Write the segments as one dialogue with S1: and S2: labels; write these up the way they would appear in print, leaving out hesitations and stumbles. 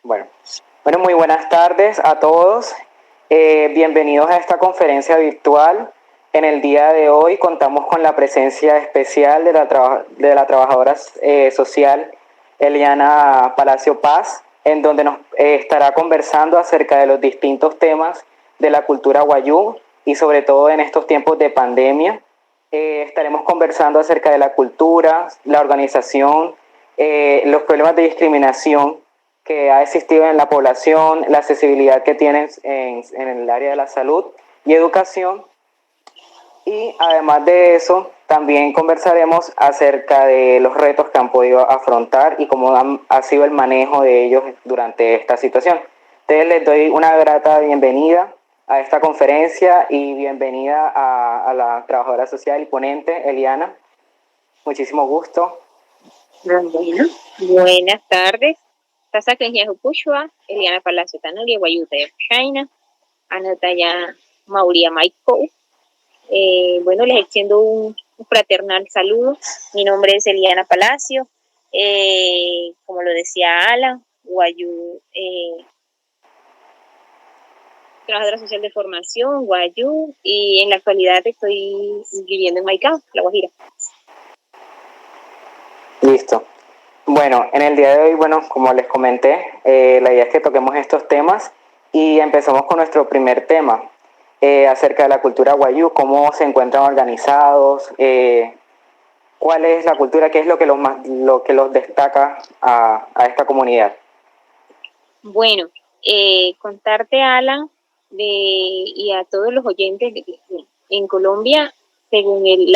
S1: Bueno, bueno, muy buenas tardes a todos. Bienvenidos a esta conferencia virtual. En el día de hoy contamos con la presencia especial de la trabajadora social Eliana Palacio Paz, en donde nos estará conversando acerca de los distintos temas de la cultura wayuu y sobre todo en estos tiempos de pandemia. Estaremos conversando acerca de la cultura, la organización, los problemas de discriminación que ha existido en la población, la accesibilidad que tienen en el área de la salud y educación. Y además de eso, también conversaremos acerca de los retos que han podido afrontar y cómo ha sido el manejo de ellos durante esta situación. Entonces les doy una grata bienvenida a esta conferencia y bienvenida a la trabajadora social y ponente Eliana. Muchísimo gusto.
S2: Bueno, buenas tardes. Sasa Kenyahupushua, Eliana Palacio Tanuri, Guayuta de China, Anataya Mauria Maiko. Bueno, les extiendo un fraternal saludo. Mi nombre es Eliana Palacio. Como lo decía Alan, Guayú, trabajadora social de formación, Guayú, y en la actualidad estoy viviendo en Maicao, La Guajira.
S1: Listo. Bueno, en el día de hoy, bueno, como les comenté, la idea es que toquemos estos temas y empezamos con nuestro primer tema acerca de la cultura wayuu, cómo se encuentran organizados, cuál es la cultura, qué es lo que los destaca a esta comunidad.
S2: Bueno, contarte, Alan, y a todos los oyentes, en Colombia, según el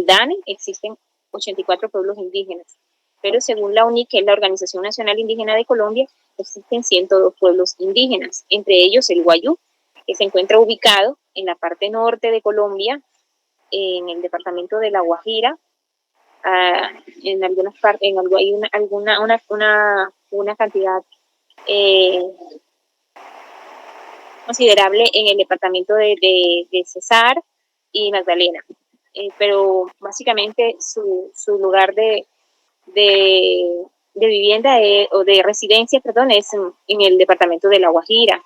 S2: DANE, existen 84 pueblos indígenas, pero según la UNIC, que es la Organización Nacional Indígena de Colombia, existen 102 pueblos indígenas, entre ellos el Wayuu, que se encuentra ubicado en la parte norte de Colombia, en el departamento de La Guajira. En algunas partes, hay una cantidad considerable en el departamento de Cesar y Magdalena, pero básicamente su lugar de vivienda o de residencia, perdón, es en el departamento de La Guajira.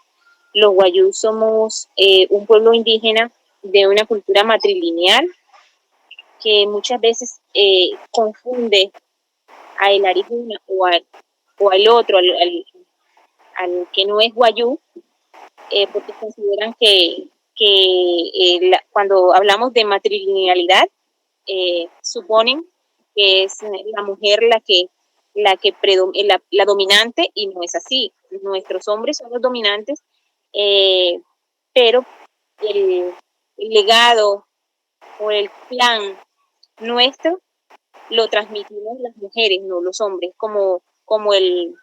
S2: Los wayuu somos un pueblo indígena de una cultura matrilineal que muchas veces confunde a el arijuna o al otro, al que no es wayuu, porque consideran que cuando hablamos de matrilinealidad, suponen que es la mujer la dominante, y no es así. Nuestros hombres son los dominantes, pero el legado o el plan nuestro lo transmitimos las mujeres, no los hombres, como el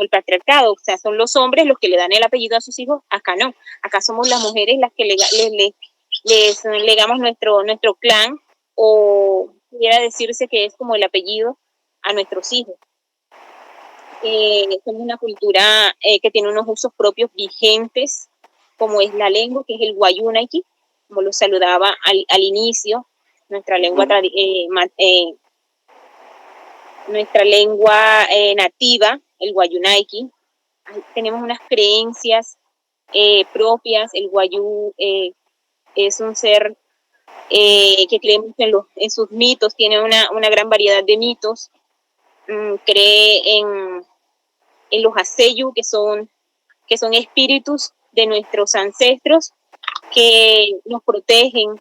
S2: patriarcado. O sea, son los hombres los que le dan el apellido a sus hijos. Acá no, acá somos las mujeres las que les legamos nuestro clan, o pudiera decirse que es como el apellido a nuestros hijos. Somos una cultura que tiene unos usos propios vigentes, como es la lengua, que es el wayuunaki, como lo saludaba al inicio, nuestra lengua nativa, el wayuunaki. Tenemos unas creencias propias. El wayuu es un ser que cree mucho en sus mitos, tiene una gran variedad de mitos. Cree en los aseyu, que son espíritus de nuestros ancestros que nos protegen,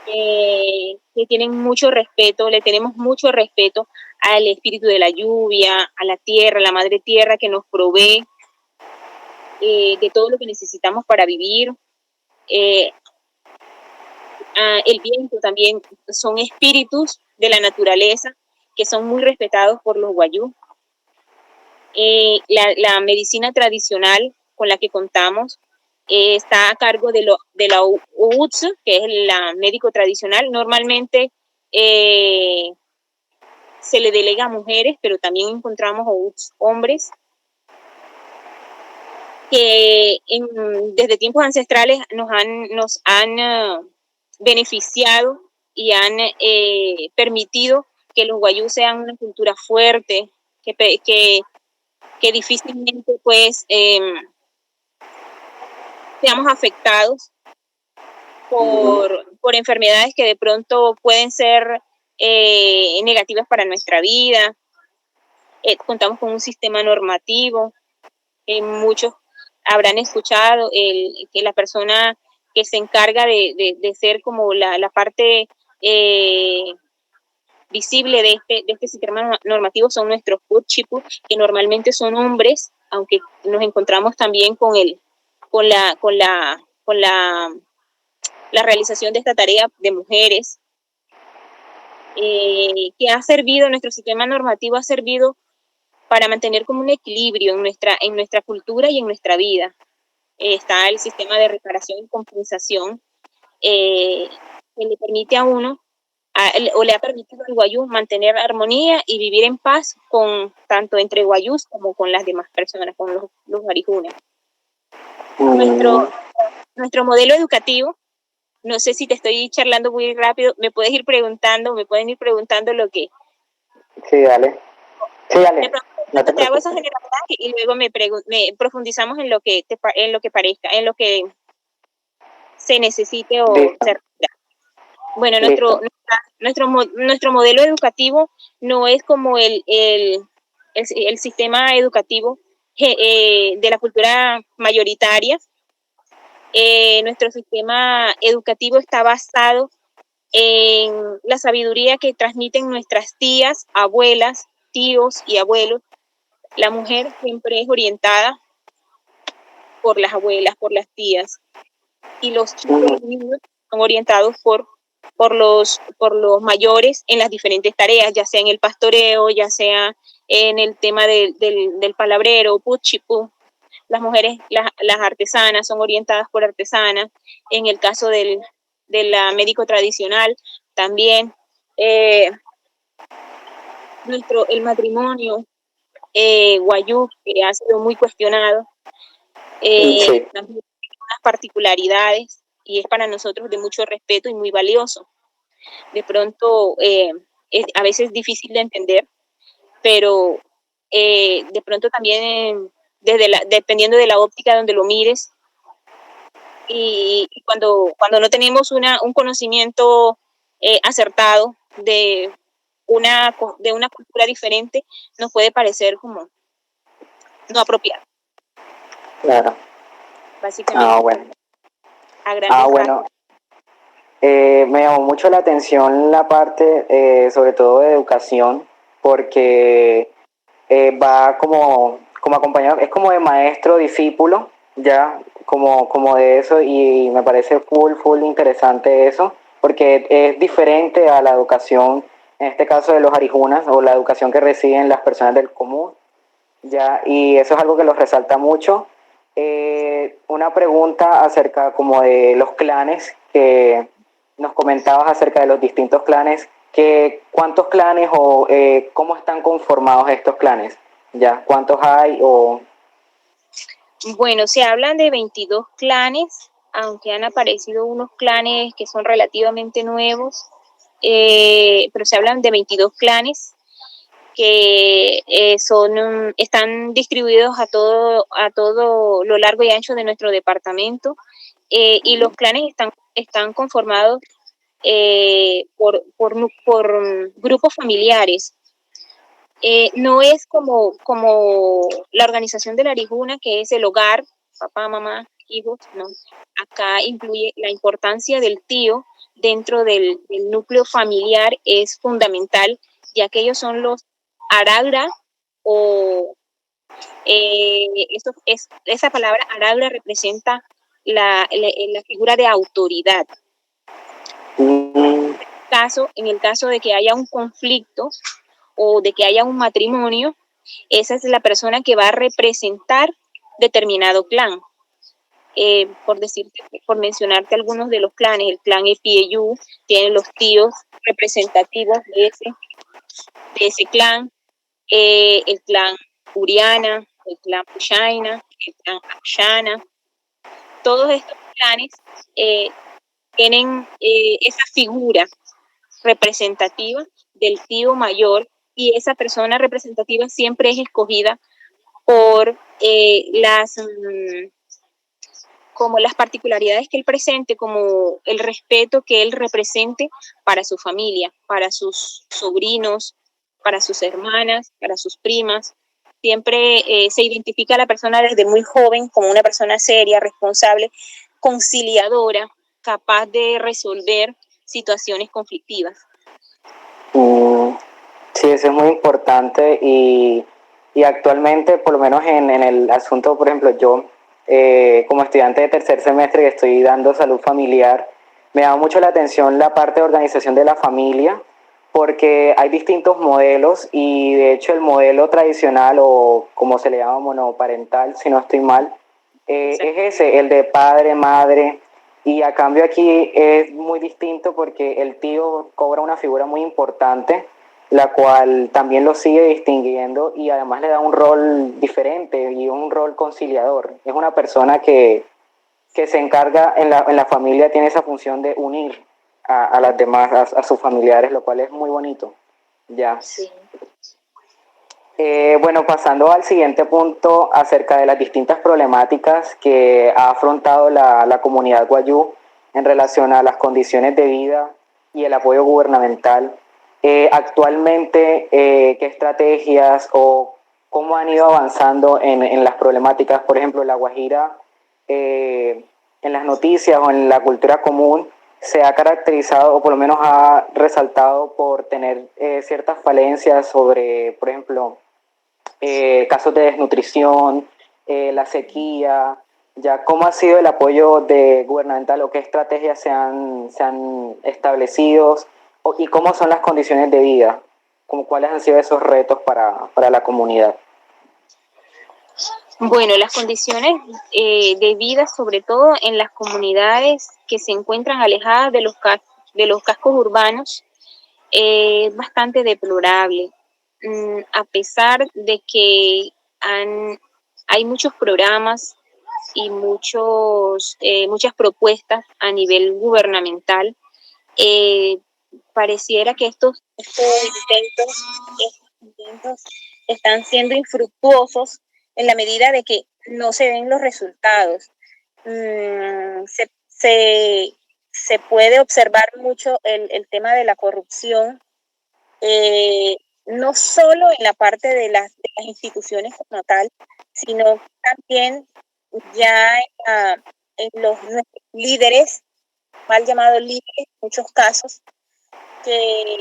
S2: que tienen mucho respeto. Le tenemos mucho respeto al espíritu de la lluvia, a la tierra, la madre tierra, que nos provee de todo lo que necesitamos para vivir. El viento también son espíritus de la naturaleza que son muy respetados por los wayuu. La medicina tradicional con la que contamos está a cargo de la UUTS, que es la médico tradicional. Normalmente se le delega a mujeres, pero también encontramos UUTS hombres que desde tiempos ancestrales nos han beneficiado y han permitido que los wayuu sean una cultura fuerte, que difícilmente pues seamos afectados por enfermedades que de pronto pueden ser negativas para nuestra vida. Contamos con un sistema normativo. Muchos habrán escuchado que la persona que se encarga de ser como la parte visible de este sistema normativo son nuestros puchipu, que normalmente son hombres, aunque nos encontramos también con la realización de esta tarea de mujeres, que ha servido, nuestro sistema normativo ha servido para mantener como un equilibrio en nuestra cultura y en nuestra vida. Está el sistema de reparación y compensación, que le permite a uno, o le ha permitido al guayú mantener armonía y vivir en paz tanto entre guayús como con las demás personas, con los guarijunes. Nuestro modelo educativo, no sé si te estoy charlando muy rápido, me pueden ir preguntando lo que...
S1: Sí, dale. Sí, dale.
S2: No te hago esa generalidad y luego me profundizamos en lo que parezca, en lo que se necesite o se requiera. Bueno, nuestro modelo educativo no es como el sistema educativo de la cultura mayoritaria. Nuestro sistema educativo está basado en la sabiduría que transmiten nuestras tías, abuelas, tíos y abuelos. La mujer siempre es orientada por las abuelas, por las tías, y los chicos, los niños, son orientados por los mayores en las diferentes tareas, ya sea en el pastoreo, ya sea en el tema del palabrero, puchipú. Las mujeres, las artesanas, son orientadas por artesanas. En el caso del médico tradicional, también el matrimonio guayú, que ha sido muy cuestionado, también tiene unas particularidades y es para nosotros de mucho respeto y muy valioso. De pronto es a veces difícil de entender, pero de pronto también dependiendo de la óptica donde lo mires, y cuando no tenemos un conocimiento acertado de una cultura diferente, nos puede parecer como no apropiado.
S1: Claro.
S2: Básicamente.
S1: Bueno.
S2: Bueno.
S1: Me llamó mucho la atención la parte, sobre todo de educación, porque va como acompañado, es como de maestro discípulo, ya, como de eso, y me parece full interesante eso, porque es diferente a la educación, en este caso de los arijunas, o la educación que reciben las personas del común, ya, y eso es algo que los resalta mucho. Una pregunta acerca como de los clanes, que nos comentabas acerca de los distintos clanes, ¿cuántos clanes o cómo están conformados estos clanes? ¿Ya? ¿Cuántos hay?
S2: Bueno, se hablan de 22 clanes, aunque han aparecido unos clanes que son relativamente nuevos, pero se hablan de 22 clanes que están distribuidos a todo lo largo y ancho de nuestro departamento, y los clanes están conformados por grupos familiares. No es como la organización de la Arijuna, que es el hogar, papá, mamá, hijos, no. Acá incluye la importancia del tío dentro del núcleo familiar, es fundamental, ya que ellos son los aragra, o esa palabra aragra representa la figura de autoridad. En el caso de que haya un conflicto o de que haya un matrimonio, esa es la persona que va a representar determinado clan. Por mencionarte algunos de los clanes, el clan Epieyú tiene los tíos representativos de ese clan, el clan Uriana, el clan Pushaina, el clan Akshana. Todos estos clanes tienen esa figura representativa del tío mayor y esa persona representativa siempre es escogida por como las particularidades que él presente, como el respeto que él represente para su familia, para sus sobrinos, para sus hermanas, para sus primas. Siempre se identifica a la persona desde muy joven como una persona seria, responsable, conciliadora, capaz de resolver situaciones conflictivas.
S1: Sí, eso es muy importante y actualmente, por lo menos en el asunto, por ejemplo, yo como estudiante de tercer semestre que estoy dando salud familiar, me da mucho la atención la parte de organización de la familia, porque hay distintos modelos y de hecho el modelo tradicional o como se le llama monoparental, si no estoy mal, es ese, el de padre, madre, y a cambio aquí es muy distinto porque el tío cobra una figura muy importante, la cual también lo sigue distinguiendo y además le da un rol diferente y un rol conciliador. Es una persona que se encarga en la familia, tiene esa función de unir a las demás, a sus familiares, lo cual es muy bonito. Ya.
S2: Sí.
S1: Bueno, pasando al siguiente punto acerca de las distintas problemáticas que ha afrontado la comunidad guayú en relación a las condiciones de vida y el apoyo gubernamental. Actualmente, ¿qué estrategias o cómo han ido avanzando en las problemáticas? Por ejemplo, La Guajira, en las noticias o en la cultura común, se ha caracterizado o por lo menos ha resaltado por tener ciertas falencias sobre, por ejemplo, casos de desnutrición, la sequía, ya cómo ha sido el apoyo gubernamental o qué estrategias se han establecido y cómo son las condiciones de vida, como cuáles han sido esos retos para la comunidad.
S2: Bueno, las condiciones de vida, sobre todo en las comunidades que se encuentran alejadas de los cascos urbanos, es bastante deplorable. A pesar de que hay muchos programas y muchas propuestas a nivel gubernamental, pareciera que estos intentos están siendo infructuosos en la medida de que no se ven los resultados. Se puede observar mucho el tema de la corrupción, no solo en la parte de las instituciones como tal, sino también ya en nuestros líderes, mal llamados líderes en muchos casos, que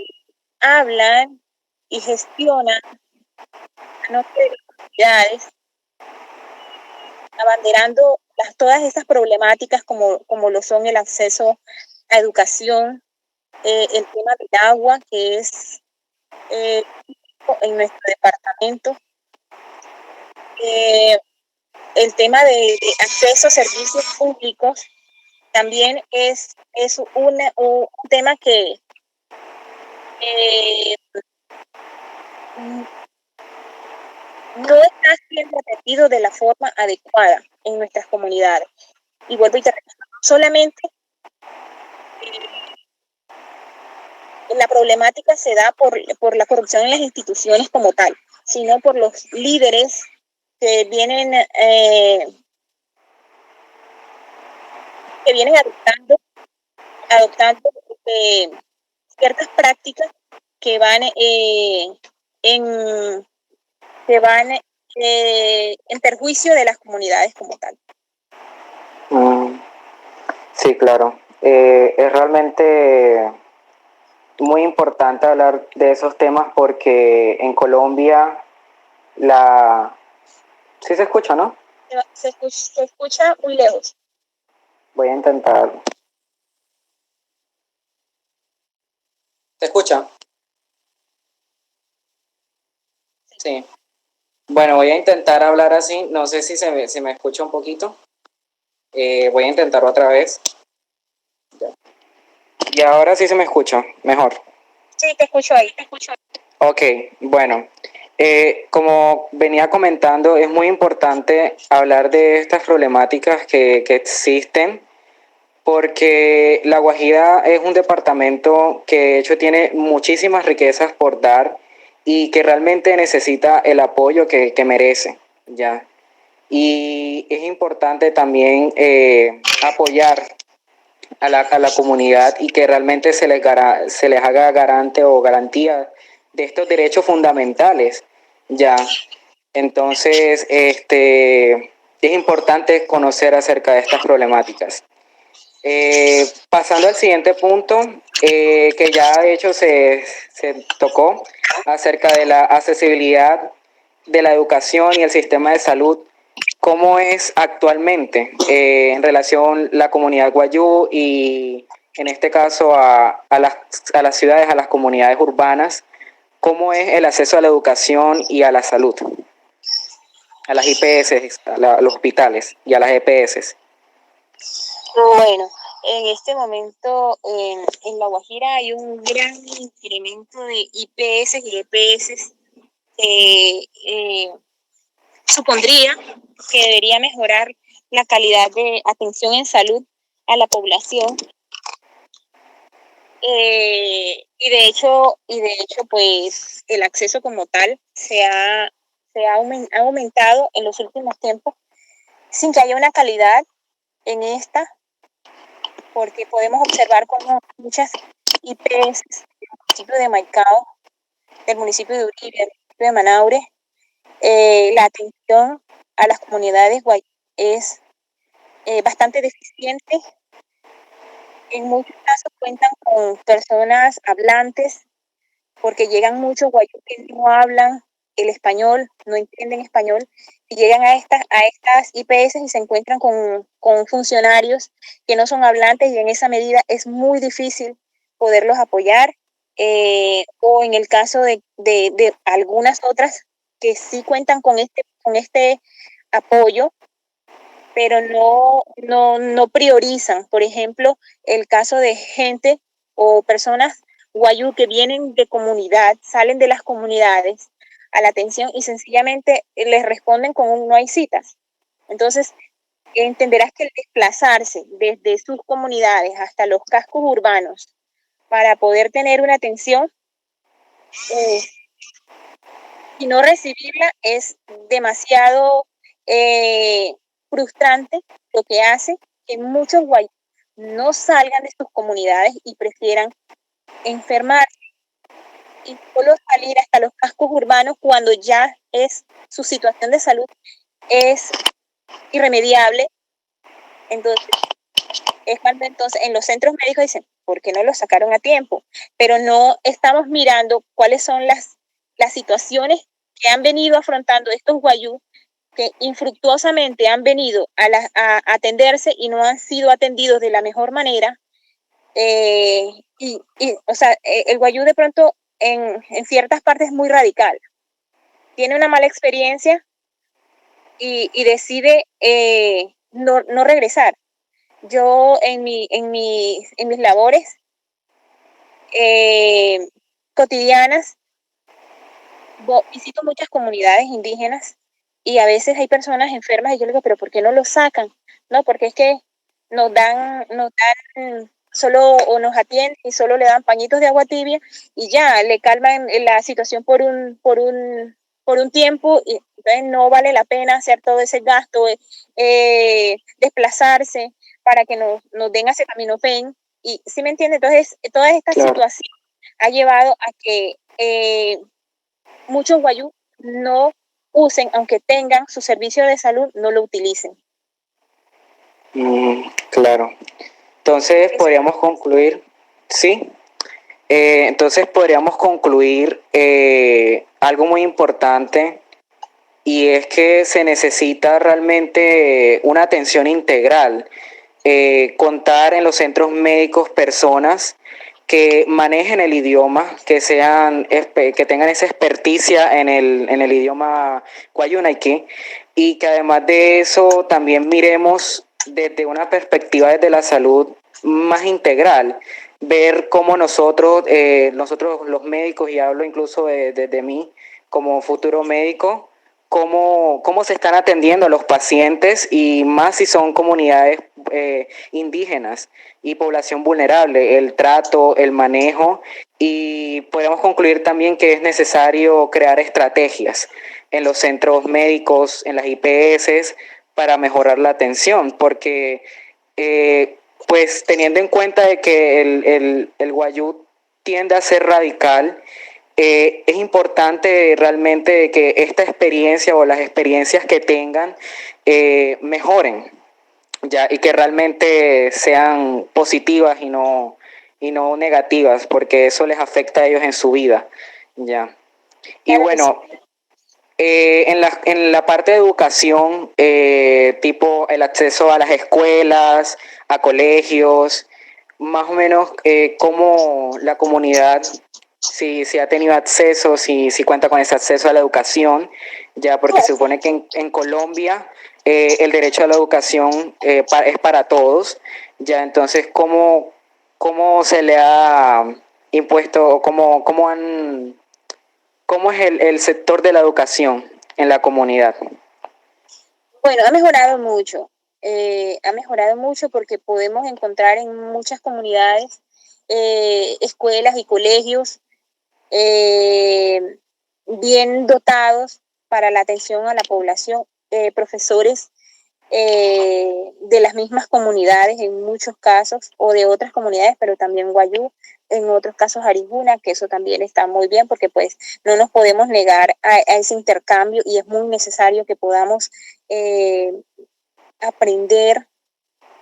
S2: hablan y gestionan a nombre de las comunidades, abanderando todas estas problemáticas como lo son el acceso a educación, el tema del agua, que es en nuestro departamento, el tema de acceso a servicios públicos también es un tema que no está siendo atendido de la forma adecuada en nuestras comunidades. Y vuelvo y te repito, no solamente la problemática se da por la corrupción en las instituciones como tal, sino por los líderes que vienen adoptando ciertas prácticas que van en perjuicio de las comunidades como tal.
S1: Sí, claro. Es realmente muy importante hablar de esos temas porque en Colombia sí se escucha, ¿no?
S2: Se escucha muy lejos.
S1: Voy a intentar. ¿Se escucha? Sí. Bueno, voy a intentar hablar así. No sé si se me escucha un poquito. Voy a intentar otra vez. Ya. Y ahora sí se me escucha mejor.
S2: Sí, te escucho ahí.
S1: Ok, bueno. Como venía comentando, es muy importante hablar de estas problemáticas que existen, porque La Guajira es un departamento que de hecho tiene muchísimas riquezas por dar y que realmente necesita el apoyo que merece, ¿ya? Y es importante también apoyar a la comunidad y que realmente se les haga garante o garantía de estos derechos fundamentales, ¿ya? Entonces, es importante conocer acerca de estas problemáticas. Pasando al siguiente punto, que ya de hecho se tocó acerca de la accesibilidad de la educación y el sistema de salud. ¿Cómo es actualmente en relación la comunidad wayú y en este caso a las ciudades, a las comunidades urbanas? ¿Cómo es el acceso a la educación y a la salud? A las IPS, a los hospitales y a las EPS.
S2: Bueno, en este momento en La Guajira hay un gran incremento de IPS y EPS que supondría que debería mejorar la calidad de atención en salud a la población. Y de hecho, pues el acceso como tal ha aumentado en los últimos tiempos sin que haya una calidad en esta, porque podemos observar como muchas IPS del municipio de Maicao, del municipio de Uribe, del municipio de Manaure, la atención a las comunidades es bastante deficiente. En muchos casos cuentan con personas hablantes, porque llegan muchos guayú que no hablan el español, no entienden español, y llegan a estas IPS y se encuentran con funcionarios que no son hablantes, y en esa medida es muy difícil poderlos apoyar, o en el caso de algunas otras que sí cuentan con este apoyo, pero no priorizan. Por ejemplo, el caso de gente o personas guayú que vienen de comunidad, salen de las comunidades a la atención y sencillamente les responden con un no hay citas. Entonces, entenderás que el desplazarse desde sus comunidades hasta los cascos urbanos para poder tener una atención y no recibirla es demasiado frustrante, lo que hace que muchos guayú no salgan de sus comunidades y prefieran enfermarse y solo salir hasta los cascos urbanos cuando ya su situación de salud es irremediable. Entonces, es cuando entonces en los centros médicos dicen, ¿por qué no lo sacaron a tiempo? Pero no estamos mirando cuáles son las situaciones que han venido afrontando estos guayú, que infructuosamente han venido a atenderse y no han sido atendidos de la mejor manera. O sea, el guayú de pronto en ciertas partes es muy radical. Tiene una mala experiencia y decide no regresar. Yo en mis labores cotidianas visito muchas comunidades indígenas y a veces hay personas enfermas y yo le digo, pero ¿por qué no lo sacan? No, porque es que nos dan solo o nos atienden y solo le dan pañitos de agua tibia y ya le calman la situación por un tiempo, y entonces no vale la pena hacer todo ese gasto, desplazarse para que nos den acetaminofén. Y ¿sí me entiende? Entonces toda esta situación ha llevado a que muchos guayú no usen, aunque tengan su servicio de salud, no lo utilicen.
S1: Claro. Entonces podríamos concluir, ¿sí? Entonces podríamos concluir algo muy importante, y es que se necesita realmente una atención integral, contar en los centros médicos personas que manejen el idioma, que tengan esa experticia en el idioma guayunaiki, y que además de eso también miremos desde una perspectiva desde la salud más integral, ver cómo nosotros los médicos, y hablo incluso de mí como futuro médico, cómo se están atendiendo a los pacientes, y más si son comunidades indígenas y población vulnerable, el trato, el manejo Y podemos concluir también que es necesario crear estrategias en los centros médicos, en las IPS, para mejorar la atención, porque pues teniendo en cuenta de que el guayú tiende a ser radical, es importante realmente que esta experiencia o las experiencias que tengan mejoren, ya, y que realmente sean positivas y no negativas, porque eso les afecta a ellos en su vida, ya. Y
S2: Claro que sí.
S1: bueno, en la parte de educación, tipo el acceso a las escuelas, a colegios, más o menos cómo la comunidad, si ha tenido acceso, si cuenta con ese acceso a la educación, ya porque se supone que en Colombia el derecho a la educación es para todos, ya entonces cómo se le ha impuesto, o cómo es el sector de la educación en la comunidad.
S2: Bueno, ha mejorado mucho porque podemos encontrar en muchas comunidades escuelas y colegios bien dotados para la atención a la población, profesores de las mismas comunidades en muchos casos, o de otras comunidades, pero también Guayú, en otros casos Arijuna, que eso también está muy bien porque pues no nos podemos negar a ese intercambio y es muy necesario que podamos aprender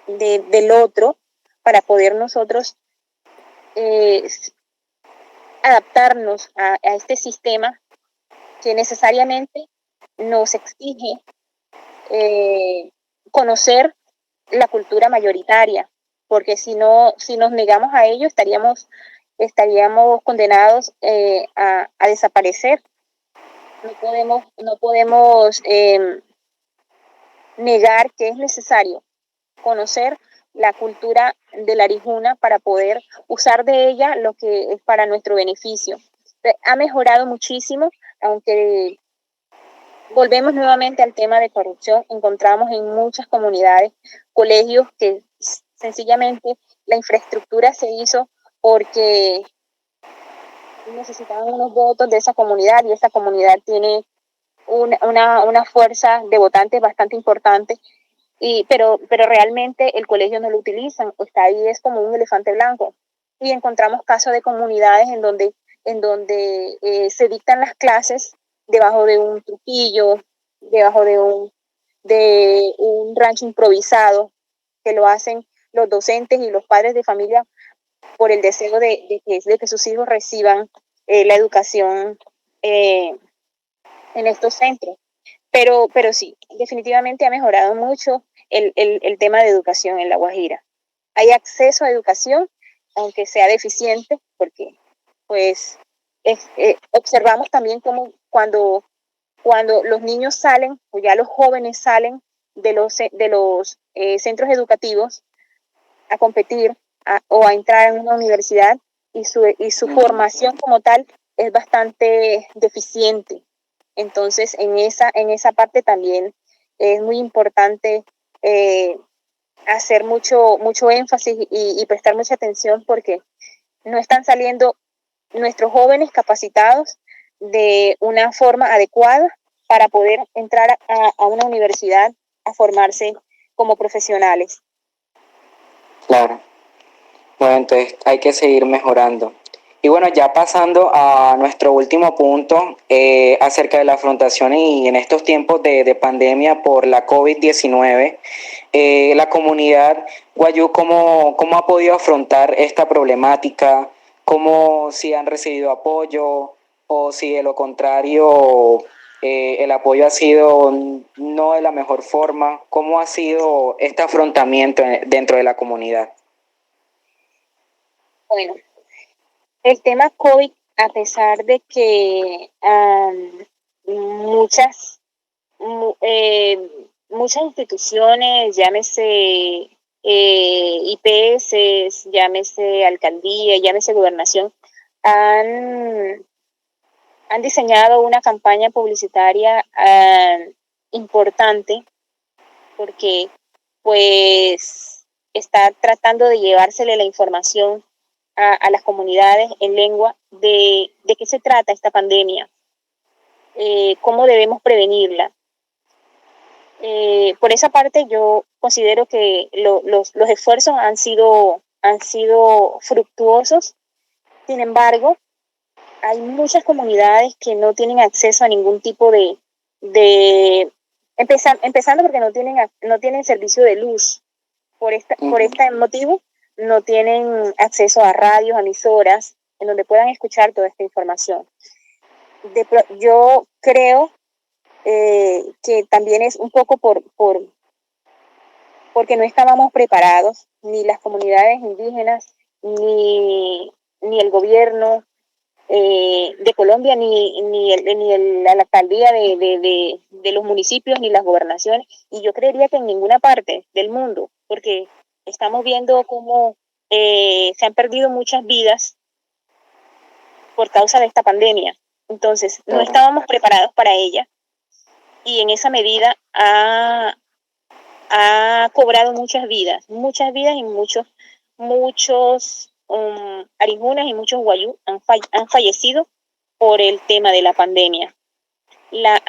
S2: del otro para poder nosotros eh, adaptarnos a este sistema que necesariamente nos exige conocer la cultura mayoritaria, porque si nos negamos a ello, estaríamos condenados a desaparecer. No podemos negar que es necesario conocer la cultura de la Arijuna para poder usar de ella lo que es para nuestro beneficio. Ha mejorado muchísimo, aunque volvemos nuevamente al tema de corrupción. Encontramos en muchas comunidades colegios que sencillamente la infraestructura se hizo porque necesitaban unos votos de esa comunidad y esa comunidad tiene una fuerza de votantes bastante importante, pero realmente el colegio no lo utilizan, está ahí, es como un elefante blanco. Y encontramos casos de comunidades en donde se dictan las clases debajo de un truquillo, debajo de un rancho improvisado, que lo hacen los docentes y los padres de familia por el deseo de que sus hijos reciban la educación en estos centros. Pero sí, definitivamente ha mejorado mucho el tema de educación en La Guajira. Hay acceso a educación, aunque sea deficiente, porque pues observamos también como cuando los niños salen, o ya los jóvenes salen de los centros educativos a competir o a entrar en una universidad, y su formación como tal es bastante deficiente. Entonces, en esa parte también es muy importante hacer mucho énfasis y prestar mucha atención, porque no están saliendo nuestros jóvenes capacitados de una forma adecuada para poder entrar a una universidad a formarse como profesionales.
S1: Claro. Bueno, entonces hay que seguir mejorando. Y bueno, ya pasando a nuestro último punto acerca de la afrontación y en estos tiempos de pandemia por la COVID-19, la comunidad guayú, ¿cómo ha podido afrontar esta problemática? ¿Cómo si han recibido apoyo o si de lo contrario el apoyo ha sido no de la mejor forma? ¿Cómo ha sido este afrontamiento dentro de la comunidad?
S2: Bueno, el tema COVID, a pesar de que muchas, muchas instituciones, llámese IPS, llámese alcaldía, llámese gobernación, han, han diseñado una campaña publicitaria importante, porque pues está tratando de llevársele la información a las comunidades en lengua de qué se trata esta pandemia, cómo debemos prevenirla. Por esa parte yo considero que los esfuerzos han sido fructuosos. Sin embargo, hay muchas comunidades que no tienen acceso a ningún tipo empezando porque no tienen servicio de luz. Por este motivo, no tienen acceso a radios, a emisoras, en donde puedan escuchar toda esta información. Yo creo que también es un poco porque no estábamos preparados, ni las comunidades indígenas, ni el gobierno de Colombia, ni la alcaldía de los municipios, ni las gobernaciones, y yo creería que en ninguna parte del mundo, porque estamos viendo cómo se han perdido muchas vidas por causa de esta pandemia. Entonces, no estábamos preparados para ella, y en esa medida ha cobrado muchas vidas y muchos arijunas y muchos guayú han fallecido por el tema de la pandemia. La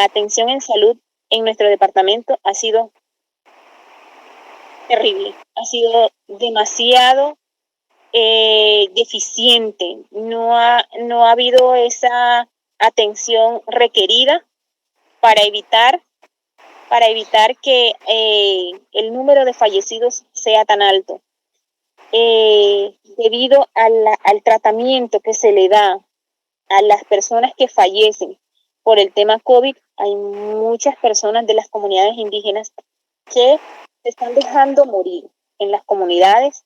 S2: atención en salud en nuestro departamento ha sido terrible, ha sido demasiado deficiente, no ha habido esa atención requerida para evitar que el número de fallecidos sea tan alto. Debido al tratamiento que se le da a las personas que fallecen por el tema COVID, hay muchas personas de las comunidades indígenas que se están dejando morir en las comunidades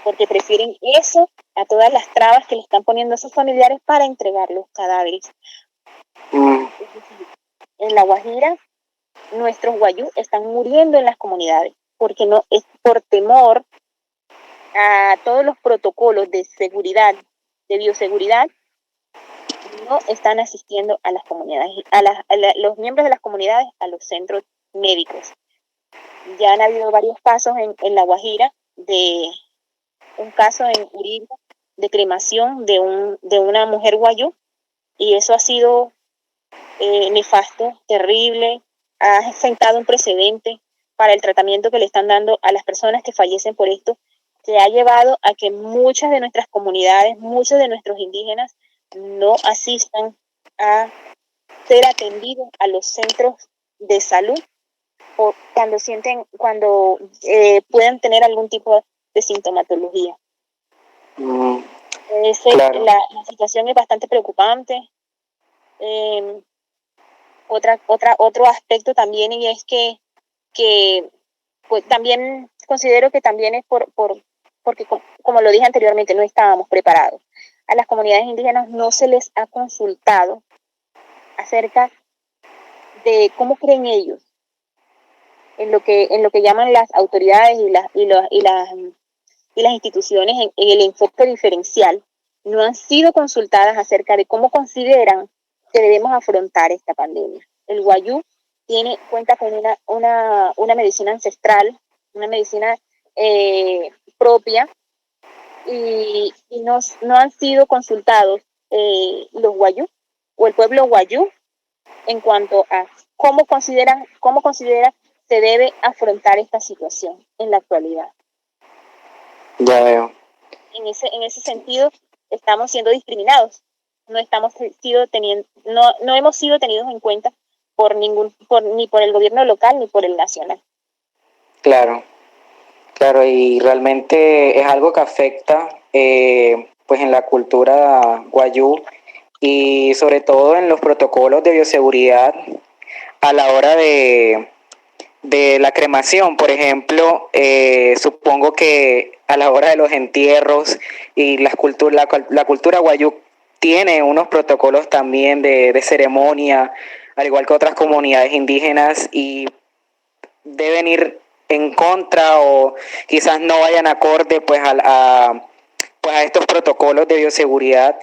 S2: porque prefieren eso a todas las trabas que le están poniendo a sus familiares para entregar los cadáveres. En La Guajira, nuestros guayú están muriendo en las comunidades porque no es por temor a todos los protocolos de seguridad, de bioseguridad, no están asistiendo a las comunidades, los miembros de las comunidades a los centros médicos. Ya han habido varios casos en La Guajira, de un caso en Uribe de cremación de una mujer guayú, y eso ha sido nefasto, terrible, ha sentado un precedente para el tratamiento que le están dando a las personas que fallecen por esto, que ha llevado a que muchas de nuestras comunidades, muchos de nuestros indígenas no asistan a ser atendidos a los centros de salud o cuando puedan tener algún tipo de sintomatología. Claro. La situación es bastante preocupante. Otro aspecto también, y es que pues también considero que también es porque como lo dije anteriormente, no estábamos preparados. A las comunidades indígenas no se les ha consultado acerca de cómo creen ellos en lo que llaman las autoridades y las instituciones en el enfoque diferencial. No han sido consultadas acerca de cómo consideran que debemos afrontar esta pandemia. El guayú cuenta con una medicina ancestral, una medicina propia, y no han sido consultados los guayú o el pueblo guayú en cuanto a cómo considera se debe afrontar esta situación en la actualidad.
S1: Ya veo.
S2: En ese sentido, estamos siendo discriminados. No hemos sido tenidos en cuenta ni por el gobierno local ni por el nacional.
S1: Claro, y realmente es algo que afecta pues en la cultura guayú y sobre todo en los protocolos de bioseguridad a la hora de la cremación, por ejemplo. Supongo que a la hora de los entierros y la cultura guayú tiene unos protocolos también de ceremonia, al igual que otras comunidades indígenas, y deben ir en contra o quizás no vayan acorde pues a estos protocolos de bioseguridad.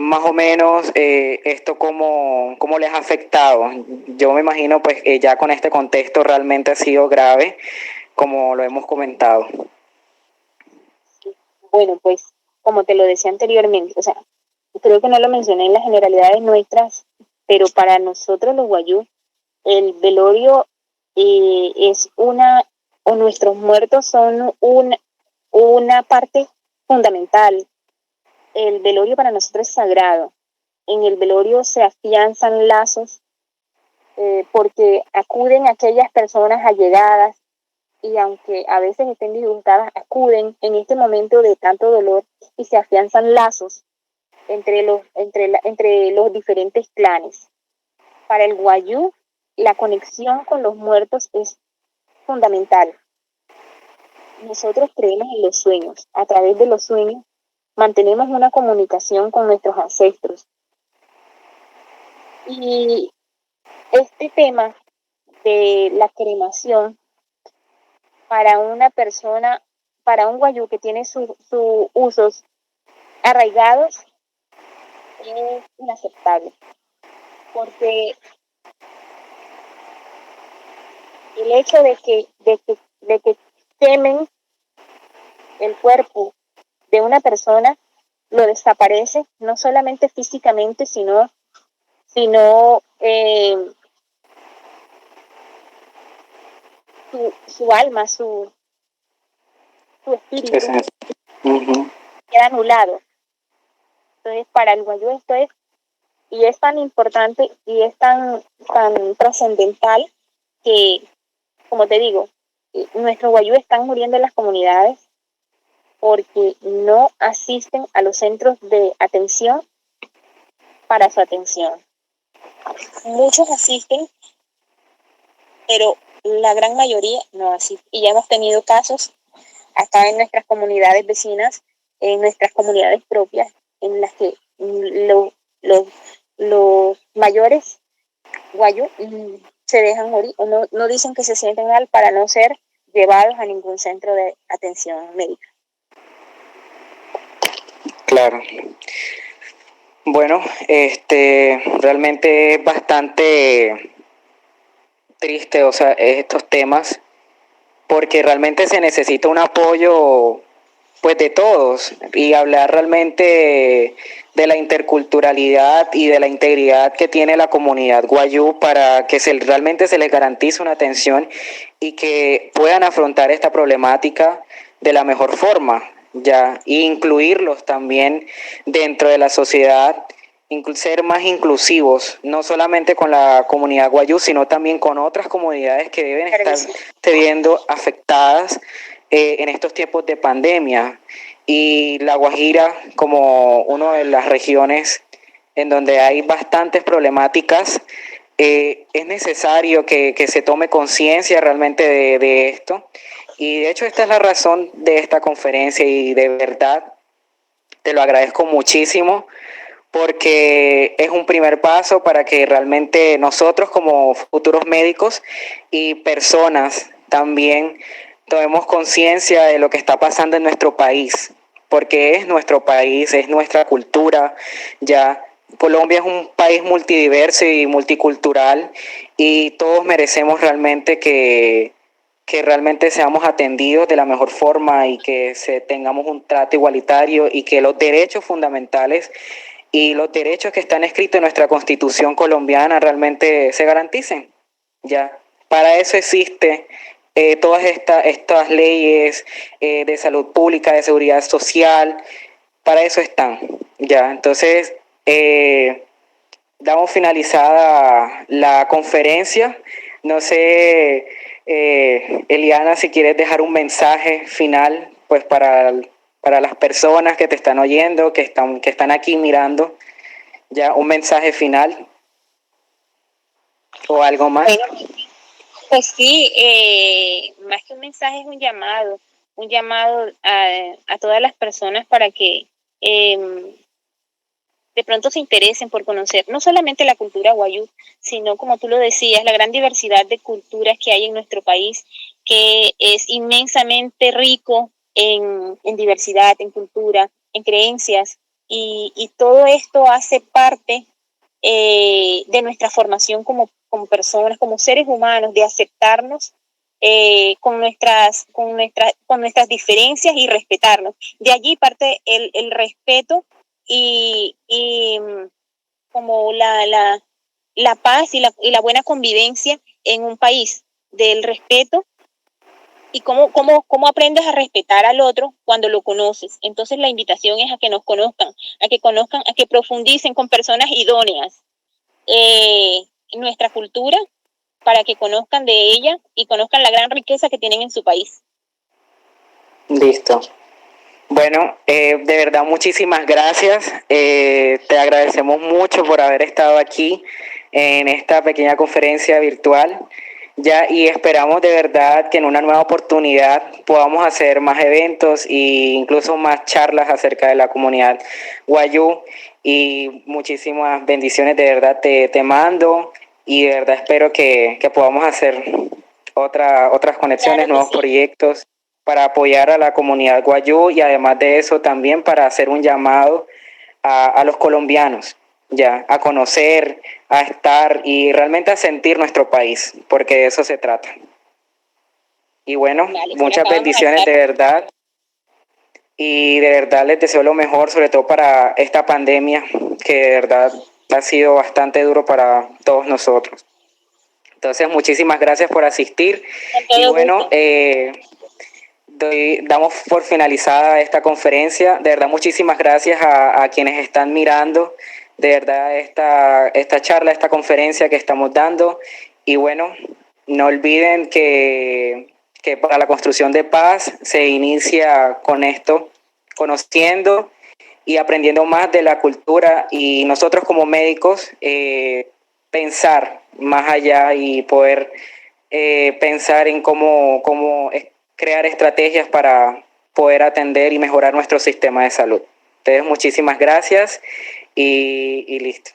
S1: Más o menos esto cómo les ha afectado. Yo me imagino pues ya con este contexto realmente ha sido grave, como lo hemos comentado.
S2: Bueno, pues como te lo decía anteriormente, o sea, creo que no lo mencioné en las generalidades nuestras, pero para nosotros los guayú, el velorio es o nuestros muertos son una parte fundamental. El velorio para nosotros es sagrado. En el velorio se afianzan lazos porque acuden aquellas personas allegadas y aunque a veces estén disgustadas, acuden en este momento de tanto dolor y se afianzan lazos entre los diferentes clanes. Para el guayú, la conexión con los muertos es fundamental. Nosotros creemos en los sueños. A través de los sueños mantenemos una comunicación con nuestros ancestros. Y este tema de la cremación para una persona, para un guayú que tiene sus usos arraigados, es inaceptable. Porque el hecho de que quemen el cuerpo de una persona lo desaparece, no solamente físicamente, sino su alma, su espíritu queda anulado. Entonces, para el guayú esto es, y es tan importante y es tan trascendental que, como te digo, nuestros guayú están muriendo en las comunidades porque no asisten a los centros de atención para su atención. Muchos asisten, pero la gran mayoría no asiste. Y ya hemos tenido casos acá en nuestras comunidades vecinas, en nuestras comunidades propias, en las que los mayores guayú se dejan morir o no dicen que se sienten mal para no ser llevados a ningún centro de atención médica.
S1: Claro. Bueno, realmente es bastante triste, o sea, estos temas, porque realmente se necesita un apoyo, pues, de todos, y hablar realmente de la interculturalidad y de la integridad que tiene la comunidad guayú para que realmente se les garantice una atención y que puedan afrontar esta problemática de la mejor forma, ya, e incluirlos también dentro de la sociedad, ser más inclusivos, no solamente con la comunidad guayú, sino también con otras comunidades que deben estar viendo afectadas en estos tiempos de pandemia. Y La Guajira, como una de las regiones en donde hay bastantes problemáticas, es necesario que se tome conciencia realmente de esto. Y de hecho esta es la razón de esta conferencia y de verdad te lo agradezco muchísimo porque es un primer paso para que realmente nosotros como futuros médicos y personas también tomemos conciencia de lo que está pasando en nuestro país, porque es nuestro país, es nuestra cultura. Ya Colombia es un país multidiverso y multicultural y todos merecemos realmente que realmente seamos atendidos de la mejor forma y que tengamos un trato igualitario y que los derechos fundamentales y los derechos que están escritos en nuestra Constitución colombiana realmente se garanticen. Ya, para eso existe todas estas leyes de salud pública, de seguridad social, para eso están. Ya, entonces damos finalizada la conferencia. No sé, Eliana, si quieres dejar un mensaje final, pues para las personas que te están oyendo, que están aquí mirando, ya un mensaje final o algo más.
S2: Bueno, pues sí, más que un mensaje es un llamado a todas las personas para que de pronto se interesen por conocer no solamente la cultura guayú, sino, como tú lo decías, la gran diversidad de culturas que hay en nuestro país, que es inmensamente rico en diversidad, en cultura, en creencias, y todo esto hace parte de nuestra formación como personas, como seres humanos, de aceptarnos con nuestras diferencias y respetarnos. De allí parte el respeto y como la paz y la buena convivencia en un país, del respeto y cómo aprendes a respetar al otro cuando lo conoces. Entonces la invitación es a que nos conozcan, a que profundicen con personas idóneas en nuestra cultura para que conozcan de ella y conozcan la gran riqueza que tienen en su país.
S1: Listo. Bueno, de verdad muchísimas gracias. Te agradecemos mucho por haber estado aquí en esta pequeña conferencia virtual. Ya, y esperamos de verdad que en una nueva oportunidad podamos hacer más eventos e incluso más charlas acerca de la comunidad Wayuu. Y muchísimas bendiciones de verdad te mando y de verdad espero que podamos hacer otras conexiones,
S2: Claro
S1: nuevos
S2: sí.
S1: proyectos para apoyar a la comunidad Wayuu y además de eso también para hacer un llamado a los colombianos, ya, a conocer, a estar y realmente a sentir nuestro país, porque de eso se trata. Y bueno,
S2: Vale,
S1: muchas bendiciones de verdad y de verdad les deseo lo mejor, sobre todo para esta pandemia, que de verdad ha sido bastante duro para todos nosotros. Entonces, muchísimas gracias por asistir y bueno, damos por finalizada esta conferencia. De verdad, muchísimas gracias a quienes están mirando, de verdad, esta charla, esta conferencia que estamos dando. Y bueno, no olviden que para la construcción de paz se inicia con esto, conociendo y aprendiendo más de la cultura y nosotros como médicos pensar más allá y poder pensar en cómo crear estrategias para poder atender y mejorar nuestro sistema de salud. Entonces, muchísimas gracias y listo.